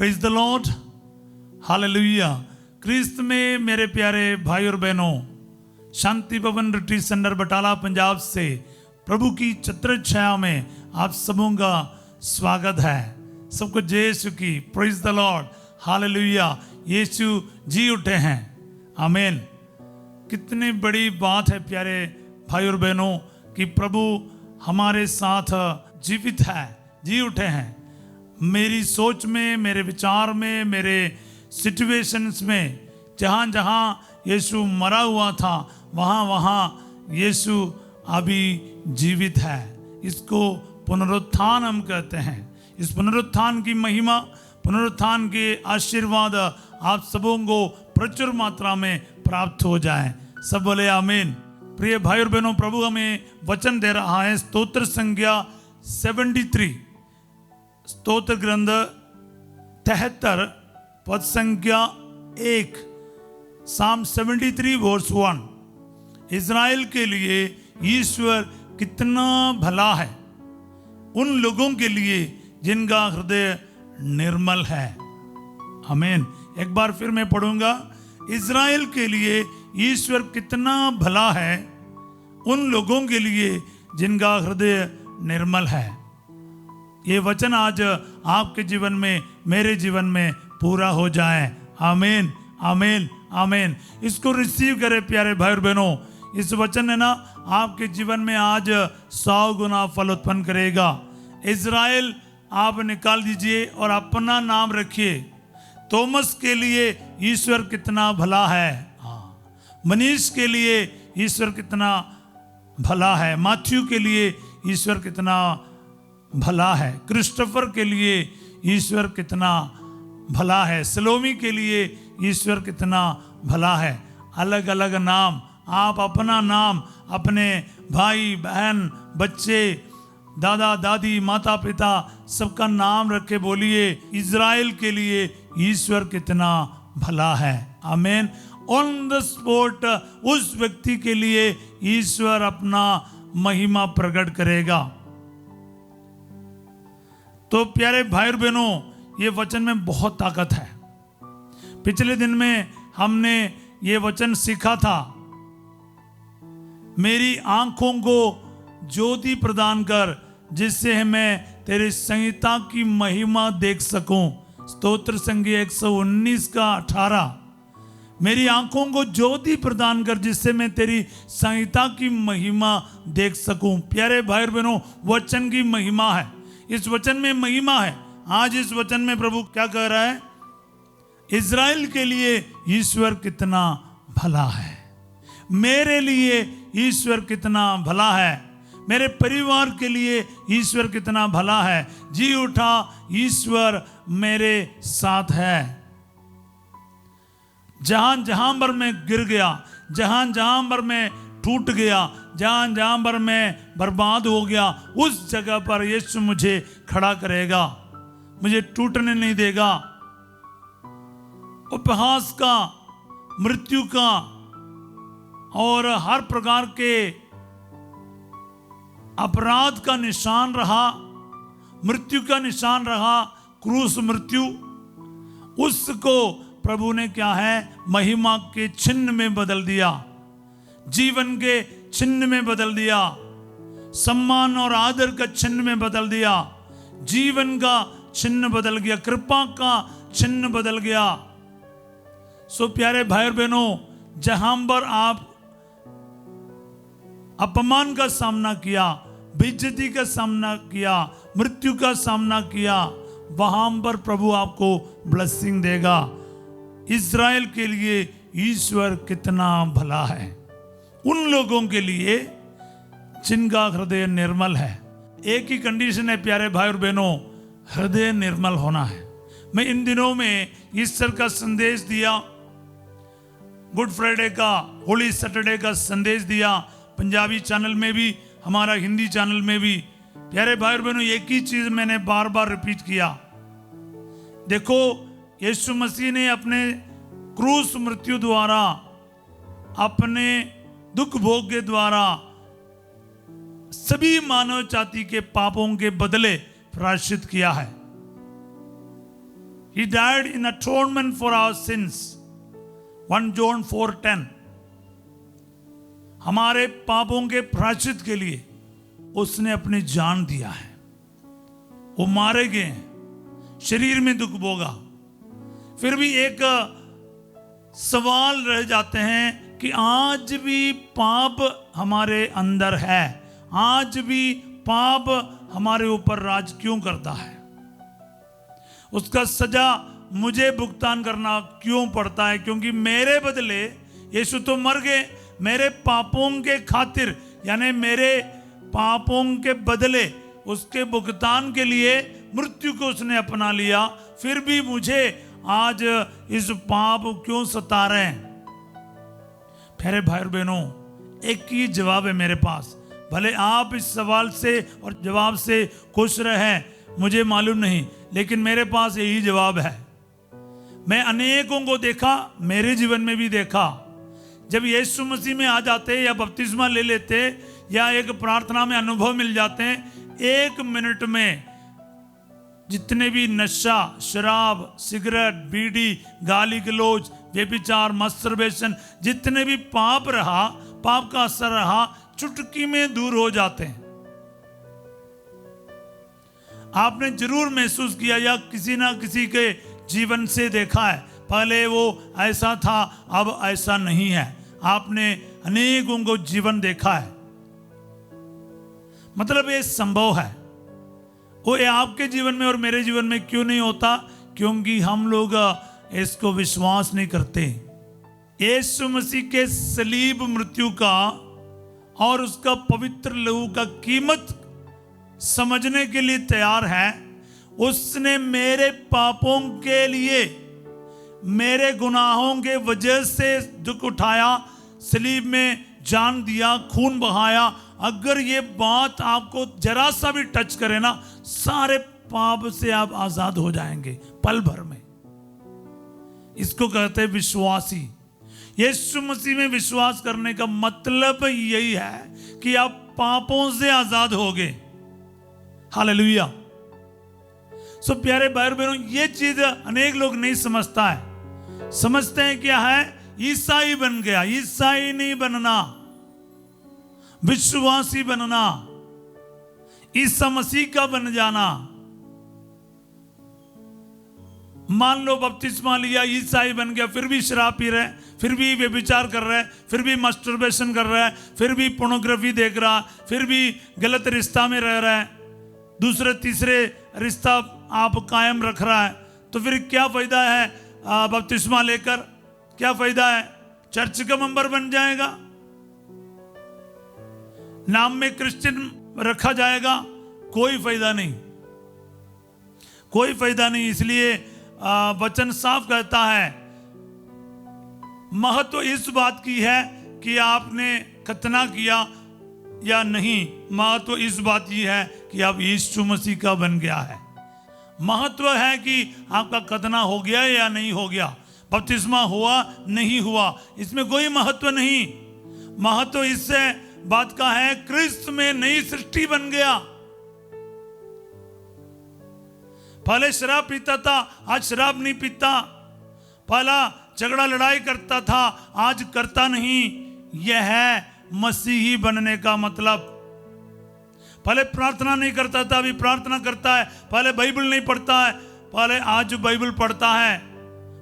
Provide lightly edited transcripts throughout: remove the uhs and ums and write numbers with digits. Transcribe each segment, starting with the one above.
Praise the lord, hallelujah. क्रिस्त में मेरे प्यारे भाई और बहनों, शांति भवन रिट्रीट सेंटर बटाला पंजाब से प्रभु की छत्र छाया में आप सबों का स्वागत है। सबको जय यीशु की, प्रेज द लॉर्ड, हालेलुया। यीशु जी उठे हैं, आमीन। कितनी बड़ी बात है प्यारे भाई और बहनों कि प्रभु हमारे साथ जीवित है, जी उठे हैं। मेरी सोच में, मेरे विचार में, मेरे सिचुएशंस में जहाँ जहाँ यीशु मरा हुआ था वहाँ वहाँ यीशु अभी जीवित है। इसको पुनरुत्थान हम कहते हैं। इस पुनरुत्थान की महिमा, पुनरुत्थान के आशीर्वाद आप सबों को प्रचुर मात्रा में प्राप्त हो जाए। सब बोले आमीन। प्रिय भाई और बहनों, प्रभु हमें वचन दे रहा है। स्तोत्र संज्ञा 73, स्तोत्र ग्रंथ 73 पद संख्या 1, साम 73 वर्स 1। इज़राइल के लिए ईश्वर कितना भला है, उन लोगों के लिए जिनका हृदय निर्मल है। आमीन। एक बार फिर मैं पढ़ूंगा। इज़राइल के लिए ईश्वर कितना भला है, उन लोगों के लिए जिनका हृदय निर्मल है। ये वचन आज आपके जीवन में, मेरे जीवन में पूरा हो जाए। आमीन, आमीन, आमीन। इसको रिसीव करें प्यारे भाई और बहनों। इस वचन ने ना आपके जीवन में आज 100 गुना फल उत्पन्न करेगा। इज़राइल आप निकाल दीजिए और अपना नाम रखिए। थॉमस के लिए ईश्वर कितना भला है। मनीष के लिए ईश्वर कितना भला है। मैथ्यू के लिए ईश्वर कितना भला है। क्रिस्टोफर के लिए ईश्वर कितना भला है। सलोमी के लिए ईश्वर कितना भला है। अलग अलग नाम, आप अपना नाम अपने भाई बहन, बच्चे, दादा दादी, माता पिता सबका नाम रख के बोलिए, इज़राइल के लिए ईश्वर कितना भला है। आमीन। ऑन द स्पॉट उस व्यक्ति के लिए ईश्वर अपना महिमा प्रकट करेगा। तो प्यारे भाई और बहनों, ये वचन में बहुत ताकत है। पिछले दिन में हमने ये वचन सीखा था, मेरी आंखों को ज्योति प्रदान कर जिससे मैं तेरी संहिता की महिमा देख सकूं। स्तोत्र संज्ञा 119 का 18। मेरी आंखों को ज्योति प्रदान कर जिससे मैं तेरी संहिता की महिमा देख सकूं। प्यारे भाई और बहनों, वचन की महिमा है, इस वचन में महिमा है। आज इस वचन में प्रभु क्या कह रहा है? इज़राइल के लिए ईश्वर कितना भला है, मेरे लिए ईश्वर कितना भला है, मेरे परिवार के लिए ईश्वर कितना भला है। जी उठा, ईश्वर मेरे साथ है। जहां जहां पर मैं गिर गया, जहां जहां पर मैं टूट गया, जहां जहां पर मैं बर्बाद हो गया, उस जगह पर यीशु मुझे खड़ा करेगा, मुझे टूटने नहीं देगा। उपहास का, मृत्यु का और हर प्रकार के अपराध का निशान रहा, मृत्यु का निशान रहा, क्रूस मृत्यु, उसको प्रभु ने क्या है, महिमा के चिन्ह में बदल दिया, जीवन के चिन्ह में बदल दिया, सम्मान और आदर का चिन्ह में बदल दिया, जीवन का चिन्ह बदल गया, कृपा का चिन्ह बदल गया। सो प्यारे भाई और बहनों, जहां पर आप अपमान का सामना किया, बेइज्जती का सामना किया, मृत्यु का सामना किया, वहां पर प्रभु आपको ब्लेसिंग देगा। इज़राइल के लिए ईश्वर कितना भला है, उन लोगों के लिए जिनका हृदय निर्मल है। एक ही कंडीशन है प्यारे भाई और बहनों, हृदय निर्मल होना है। मैं इन दिनों में ईस्टर का संदेश दिया, गुड फ्राइडे का, होली सैटरडे का संदेश दिया, पंजाबी चैनल में भी, हमारा हिंदी चैनल में भी। प्यारे भाई और बहनों, एक ही चीज मैंने बार बार रिपीट किया। देखो, यीशु मसीह ने अपने क्रूस मृत्यु द्वारा, अपने दुख भोग के द्वारा सभी मानव जाति के पापों के बदले प्रायश्चित किया है। He died in atonement for our sins. 1 John 4:10. हमारे पापों के प्रायश्चित के लिए उसने अपनी जान दिया है। वो मारे गए हैं, शरीर में दुख भोगा। फिर भी एक सवाल रह जाते हैं कि आज भी पाप हमारे अंदर है, आज भी पाप हमारे ऊपर राज क्यों करता है? उसका सजा मुझे भुगतान करना क्यों पड़ता है? क्योंकि मेरे बदले यीशु तो मर गए, मेरे पापों के खातिर, यानी मेरे पापों के बदले उसके भुगतान के लिए मृत्यु को उसने अपना लिया। फिर भी मुझे आज इस पाप क्यों सता रहे हैं? प्यारे भाई और बहनों, एक ही जवाब है मेरे पास। भले आप इस सवाल से और जवाब से खुश रहे, मुझे मालूम नहीं, लेकिन मेरे पास यही जवाब है। मैं अनेकों को देखा, मेरे जीवन में भी देखा, जब यीशु मसीह में आ जाते या बपतिस्मा ले लेते या एक प्रार्थना में अनुभव मिल जाते हैं, 1 मिनट में जितने भी नशा, शराब, सिगरेट, बीड़ी, गाली गलौज, व्यभिचार, मस्टरबेशन, जितने भी पाप रहा, पाप का असर रहा, चुटकी में दूर हो जाते हैं। आपने जरूर महसूस किया या किसी ना किसी के जीवन से देखा है, पहले वो ऐसा था, अब ऐसा नहीं है। आपने अनेकों को जीवन देखा है, मतलब ये संभव है। वो ये आपके जीवन में और मेरे जीवन में क्यों नहीं होता? क्योंकि हम लोग इसको विश्वास नहीं करते। यीशु मसीह के सलीब मृत्यु का और उसका पवित्र लहू का कीमत समझने के लिए तैयार है। उसने मेरे पापों के लिए, मेरे गुनाहों के वजह से दुख उठाया, सलीब में जान दिया, खून बहाया। अगर ये बात आपको जरा सा भी टच करे ना, सारे पाप से आप आजाद हो जाएंगे पल भर में। इसको कहते हैं विश्वासी। यीशु मसीह में विश्वास करने का मतलब यही है कि आप पापों से आजाद होगे। हालेलुया। सो प्यारे भाई और बहनों, ये चीज अनेक लोग नहीं समझता है। समझते हैं क्या है? ईसाई बन गया। ईसाई नहीं बनना, विश्वासी बनना, ईसा मसीह का बन जाना। मान लो बपतिस्मा लिया, ईसाई बन गया, फिर भी शराब पी रहे, फिर भी व्यभिचार कर रहे, फिर भी मस्टरबेशन कर रहा है, फिर भी पोर्नोग्राफी देख रहा, फिर भी गलत रिश्ता में रह रहा है, दूसरे तीसरे रिश्ता आप कायम रख रहा है, तो फिर क्या फायदा है बपतिस्मा लेकर? क्या फायदा है? चर्च का मेंबर बन जाएगा, नाम में क्रिश्चियन रखा जाएगा, कोई फायदा नहीं, कोई फायदा नहीं। इसलिए वचन साफ कहता है, महत्व इस बात की है कि आपने खतना किया या नहीं, महत्व इस बात की है कि आप यीशु मसीह का बन गया है। महत्व है कि आपका खतना हो गया या नहीं हो गया, बपतिस्मा हुआ नहीं हुआ, इसमें कोई महत्व नहीं। महत्व इससे बात का है, क्रिस्त में नई सृष्टि बन गया। पहले शराब पीता था, आज शराब नहीं पीता। पहला झगड़ा लड़ाई करता था, आज करता नहीं। यह है मसीही बनने का मतलब। पहले प्रार्थना नहीं करता था, अभी प्रार्थना करता है। पहले बाइबल नहीं पढ़ता है, पहले आज बाइबल पढ़ता है।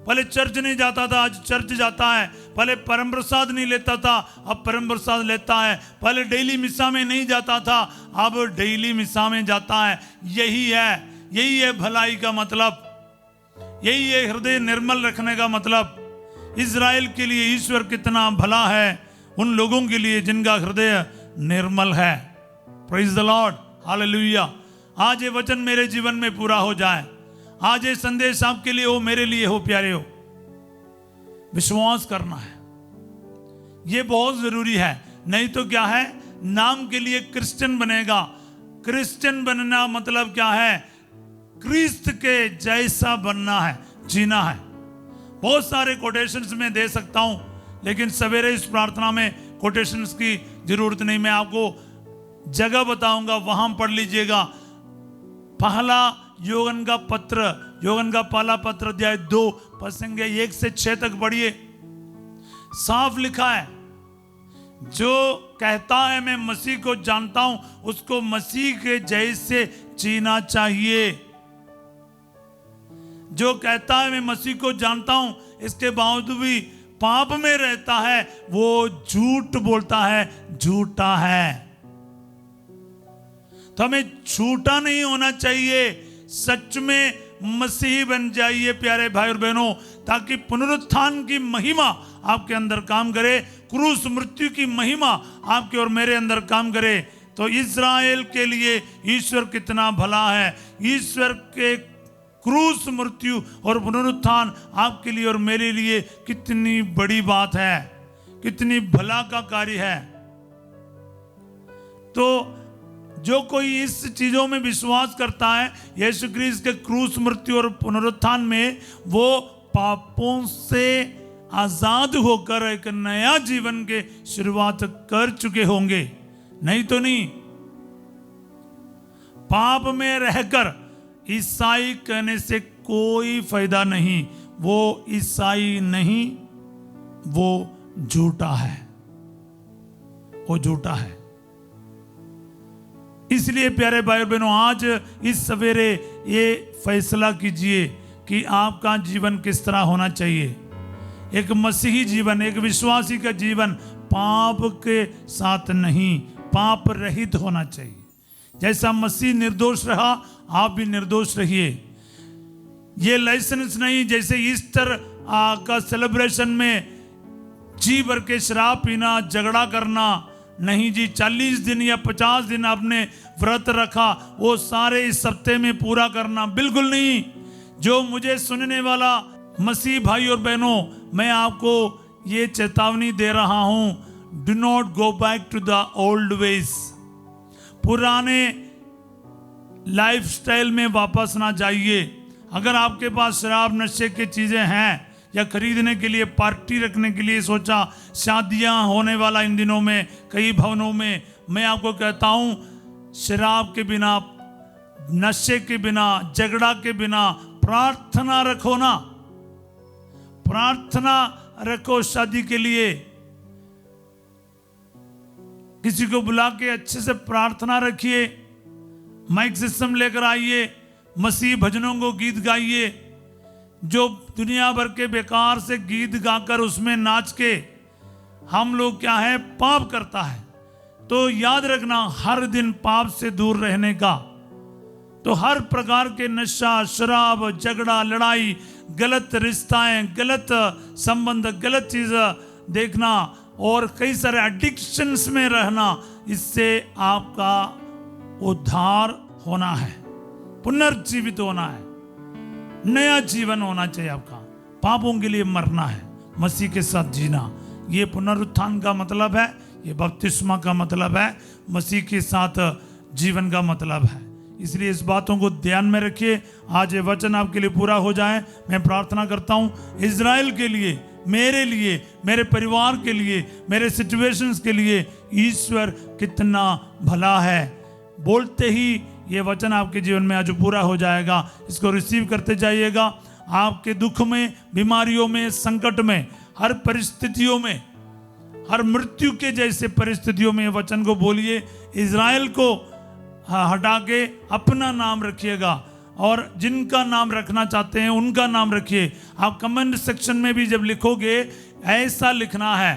पहले चर्च नहीं जाता था, आज चर्च जाता है। पहले परम प्रसाद नहीं लेता था, अब परम प्रसाद लेता है। पहले डेली मिसा में नहीं जाता था, अब डेली मिसा में जाता है। यही है भलाई का मतलब, यही है हृदय निर्मल रखने का मतलब। इज़राइल के लिए ईश्वर कितना भला है, उन लोगों के लिए जिनका हृदय निर्मल है। Praise the lord, hallelujah. आज ये वचन मेरे जीवन में पूरा हो जाए, आज ये संदेश आपके लिए हो, मेरे लिए हो। प्यारे हो, विश्वास करना है, ये बहुत जरूरी है। नहीं तो क्या है, नाम के लिए क्रिश्चियन बनेगा। क्रिश्चियन बनना मतलब क्या है? क्रिस्त के जैसा बनना है, जीना है। बहुत सारे कोटेशंस में दे सकता हूं, लेकिन सवेरे इस प्रार्थना में कोटेशंस की जरूरत नहीं। मैं आपको जगह बताऊंगा, वहां पढ़ लीजिएगा। पहला यूहन्ना का पत्र यूहन्ना का पहला पत्र अध्याय 2 प्रसंग 1 से 6 तक पढ़िए। साफ लिखा है, जो कहता है मैं मसीह को जानता हूं उसको मसीह के जैसे जीना चाहिए। जो कहता है मैं मसीह को जानता हूं इसके बावजूद भी पाप में रहता है वो झूठ बोलता है, झूठा है। तो हमें झूठा नहीं होना चाहिए, सच में मसीही बन जाइए प्यारे भाई और बहनों, ताकि पुनरुत्थान की महिमा आपके अंदर काम करे, क्रूस मृत्यु की महिमा आपके और मेरे अंदर काम करे। तो इस्राएल के लिए ईश्वर कितना भला है, ईश्वर के क्रूस मृत्यु और पुनरुत्थान आपके लिए और मेरे लिए कितनी बड़ी बात है, कितनी भला का कार्य है। तो जो कोई इस चीजों में विश्वास करता है, यीशु क्रिस्त के क्रूस मृत्यु और पुनरुत्थान में, वो पापों से आजाद होकर एक नया जीवन के शुरुआत कर चुके होंगे। नहीं तो नहीं, पाप में रहकर ईसाई कहने से कोई फायदा नहीं। वो ईसाई नहीं, वो झूठा है, वो झूठा है। इसलिए प्यारे भाई बहनों, आज इस सवेरे ये फैसला कीजिए कि आपका जीवन किस तरह होना चाहिए। एक मसीही जीवन, एक विश्वासी का जीवन पाप के साथ नहीं, पाप रहित होना चाहिए। जैसा मसीह निर्दोष रहा, आप भी निर्दोष रहिए। ये लाइसेंस नहीं जैसे ईस्टर का सेलिब्रेशन में जी भर के शराब पीना, झगड़ा करना, नहीं जी 40 दिन या 50 दिन आपने व्रत रखा, वो सारे इस हफ्ते में पूरा करना, बिल्कुल नहीं। जो मुझे सुनने वाला मसीह भाई और बहनों, मैं आपको ये चेतावनी दे रहा हूं, do not go back to the old ways. पुराने लाइफस्टाइल में वापस ना जाइए। अगर आपके पास शराब नशे की चीजें हैं या खरीदने के लिए, पार्टी रखने के लिए सोचा, शादियां होने वाला इन दिनों में कई भवनों में, मैं आपको कहता हूं शराब के बिना, नशे के बिना, झगड़ा के बिना प्रार्थना रखो ना, प्रार्थना रखो शादी के लिए। किसी को बुला के अच्छे से प्रार्थना रखिए, माइक सिस्टम लेकर आइए, मसीह भजनों को गीत गाइए। जो दुनिया भर के बेकार से गीत गाकर उसमें नाच के हम लोग क्या है, पाप करता है। तो याद रखना, हर दिन पाप से दूर रहने का। तो हर प्रकार के नशा, शराब, झगड़ा, लड़ाई, गलत रिश्ताएं, गलत संबंध, गलत चीज देखना और कई सारे एडिक्शंस में रहना, इससे आपका उद्धार होना है, पुनर्जीवित होना है, नया जीवन होना चाहिए आपका। पापों के लिए मरना है, मसीह के साथ जीना। ये पुनरुत्थान का मतलब है, ये बपतिस्मा का मतलब है, मसीह के साथ जीवन का मतलब है। इसलिए इस बातों को ध्यान में रखिए। आज ये वचन आपके लिए पूरा हो जाए, मैं प्रार्थना करता हूँ इज़राइल के लिए, मेरे लिए, मेरे परिवार के लिए, मेरे सिचुएशंस के लिए ईश्वर कितना भला है। बोलते ही ये वचन आपके जीवन में आज पूरा हो जाएगा। इसको रिसीव करते जाइएगा। आपके दुख में, बीमारियों में, संकट में, हर परिस्थितियों में, हर मृत्यु के जैसे परिस्थितियों में वचन को बोलिए। इज़राइल को हटा के अपना नाम रखिएगा, और जिनका नाम रखना चाहते हैं उनका नाम रखिए। आप कमेंट सेक्शन में भी जब लिखोगे, ऐसा लिखना है,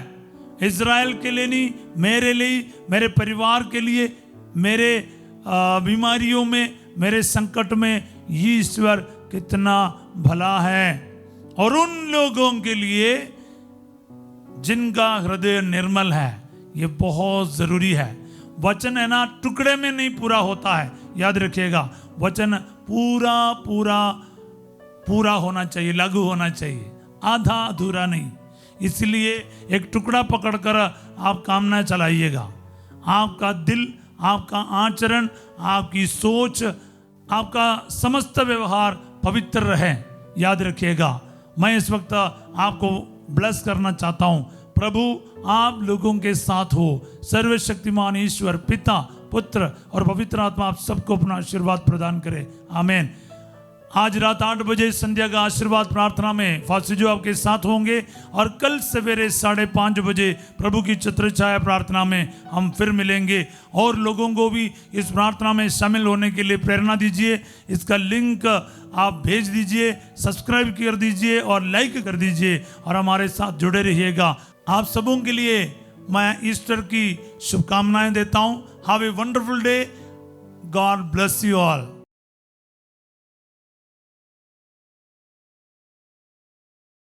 इज़राइल के लिए नहीं, मेरे लिए, मेरे परिवार के लिए, मेरे बीमारियों में, मेरे संकट में ईश्वर कितना भला है। और उन लोगों के लिए जिनका हृदय निर्मल है, ये बहुत जरूरी है। वचन है ना, टुकड़े में नहीं पूरा होता है, याद रखिएगा। वचन पूरा पूरा पूरा होना चाहिए, लागू होना चाहिए, आधा अधूरा नहीं। इसलिए एक टुकड़ा पकड़कर आप काम न चलाइएगा। आपका दिल, आपका आचरण, आपकी सोच, आपका समस्त व्यवहार पवित्र रहे, याद रखिएगा। मैं इस वक्त आपको ब्लेस करना चाहता हूं। प्रभु आप लोगों के साथ हो। सर्वशक्तिमान ईश्वर पिता, पुत्र और पवित्र आत्मा आप सबको अपना आशीर्वाद प्रदान करे। आमीन। आज रात 8 बजे संध्या का आशीर्वाद प्रार्थना में फास्टर जो आपके साथ होंगे और कल सवेरे 5:30 बजे प्रभु की छत्र छाया प्रार्थना में हम फिर मिलेंगे। और लोगों को भी इस प्रार्थना में शामिल होने के लिए प्रेरणा दीजिए। इसका लिंक आप भेज दीजिए, सब्सक्राइब कर दीजिए और लाइक कर दीजिए और हमारे साथ जुड़े रहिएगा। आप सबों के लिए मैं ईस्टर की शुभकामनाएं देता हूं। Have a wonderful day. God bless you all.